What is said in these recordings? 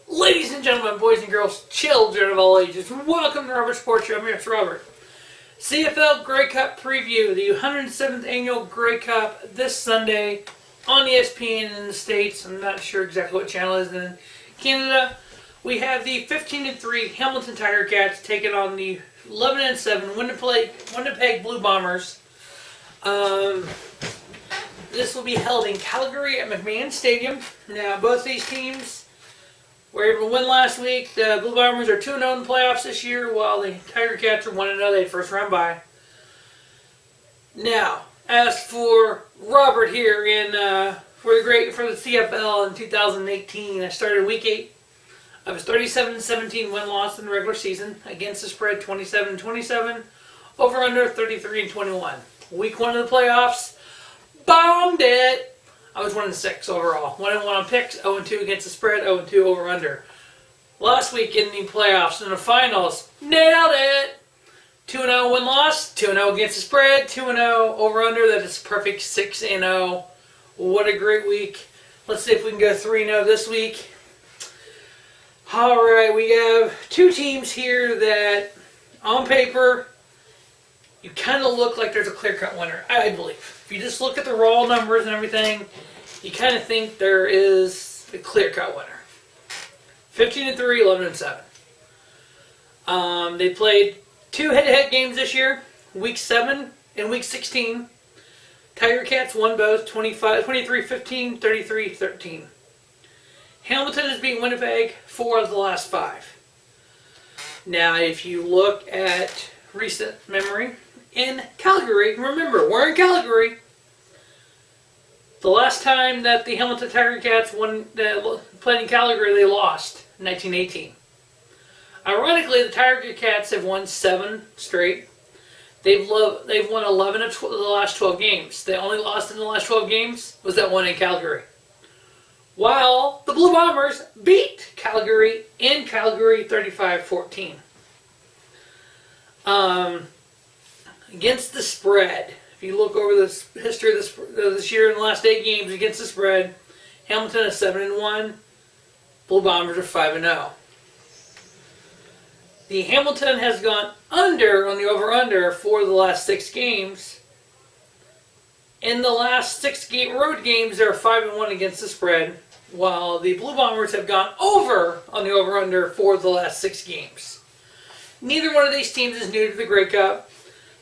Ladies and gentlemen, boys and girls, children of all ages, welcome to Robert Sports Show. I'm your host, Robert. CFL Grey Cup preview, the 107th annual Grey Cup this Sunday on ESPN in the States. I'm not sure exactly what channel it is in Canada. We have the 15-3 Hamilton Tiger Cats taking on the 11-7 Winnipeg Blue Bombers. This will be held in Calgary at McMahon Stadium. Now, both these teams were able to win last week. The Blue Bombers are 2-0 in the playoffs this year, while the Tiger Cats are 1-0. They had first round bye. Now, as for Robert here for the CFL in 2018, I started week 8. I was 37-17 win-loss in the regular season. Against the spread, 27-27. Over-under, 33-21. Week 1 of the playoffs, bombed it. I was 1-6 overall. 1-1 on picks, 0-2 against the spread, 0-2 over-under. Last week in the playoffs, in the finals, nailed it. 2-0 win-loss, 2-0 against the spread, 2-0 over-under. That is perfect 6-0. What a great week. Let's see if we can go 3-0 this week. Alright, we have two teams here that, on paper, you kind of look like there's a clear-cut winner, I believe. If you just look at the raw numbers and everything, you kind of think there is a clear-cut winner. 15-3, 11-7. They played 2 head-to-head games this year, Week 7 and Week 16. Tiger Cats won both, 23-15, 33-13. Hamilton has beaten Winnipeg 4 of the last 5. Now, if you look at recent memory, in Calgary, remember, we're in Calgary. The last time that the Hamilton Tiger Cats played in Calgary, they lost in 1918. Ironically, the Tiger Cats have won 7 straight. They've won 11 of the last 12 games. They only lost in the last 12 games was that one in Calgary. While the Blue Bombers beat Calgary in Calgary 35-14. Against the spread, if you look over the history of this year in the last 8 games against the spread, Hamilton is 7-1, Blue Bombers are 5-0. The Hamilton has gone under on the over-under for the last 6 games. In the last 6 road games, they're 5-1 against the spread, while the Blue Bombers have gone over on the over-under for the last 6 games. Neither one of these teams is new to the Grey Cup.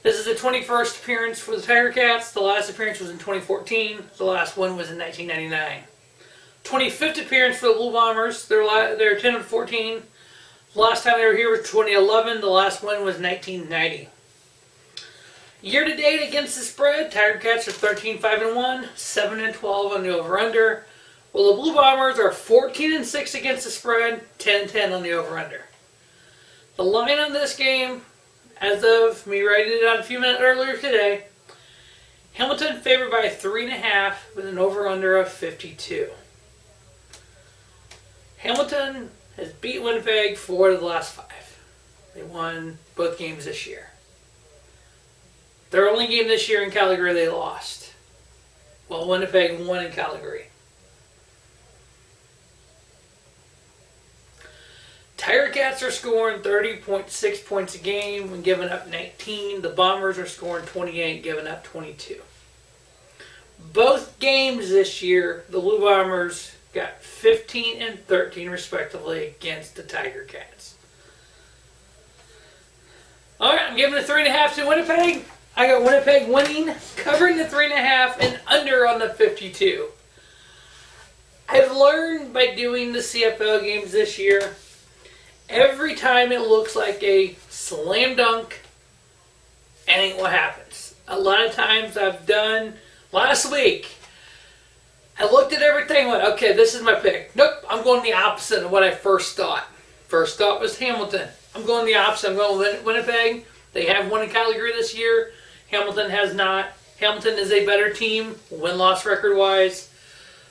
This is the 21st appearance for the Tiger Cats. The last appearance was in 2014. The last one was in 1999. 25th appearance for the Blue Bombers. They're 10-14. The last time they were here was 2011. The last one was 1990. Year to date against the spread, Tiger Cats are 13-5-1, 7-12 on the over/under. While the Blue Bombers are 14-6 against the spread, 10-10 on the over/under. The line on this game, as of me writing it out a few minutes earlier today, Hamilton favored by 3.5 with an over/under of 52. Hamilton has beat Winnipeg 4 of the last 5. They won both games this year. Their only game this year in Calgary they lost, while Winnipeg won in Calgary. Tiger Cats are scoring 30.6 points a game when giving up 19. The Bombers are scoring 28, giving up 22. Both games this year, the Blue Bombers got 15 and 13 respectively against the Tiger Cats. Alright, I'm giving it 3.5 to Winnipeg. I got Winnipeg winning, covering the 3.5 and under on the 52. I've learned by doing the CFL games this year, every time it looks like a slam dunk, and ain't what happens. A lot of times I've done, last week, I looked at everything and went, okay, this is my pick. Nope, I'm going the opposite of what I first thought. First thought was Hamilton. I'm going the opposite. I'm going Winnipeg. They have won in Calgary this year. Hamilton has not. Hamilton is a better team, win-loss record-wise,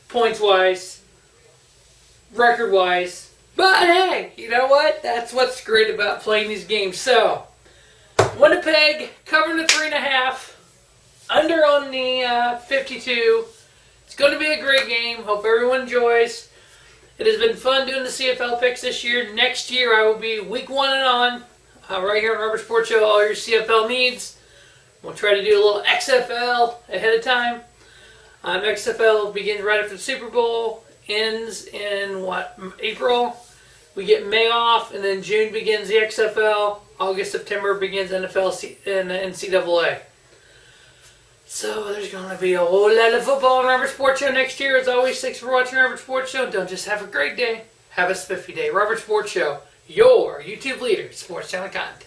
points-wise, record-wise. But hey, you know what? That's what's great about playing these games. So, Winnipeg covering the 3.5, under on the 52. It's going to be a great game. Hope everyone enjoys. It has been fun doing the CFL picks this year. Next year I will be week 1 and on, right here on Rubber Sports Show, all your CFL needs. We'll try to do a little XFL ahead of time. XFL begins right after the Super Bowl, ends in April. We get May off, and then June begins the XFL. August, September begins NFL and NCAA. So there's going to be a whole lot of football on Robert Sports Show next year. As always, thanks for watching Robert Sports Show. Don't just have a great day, have a spiffy day. Robert Sports Show, your YouTube leader, sports channel content.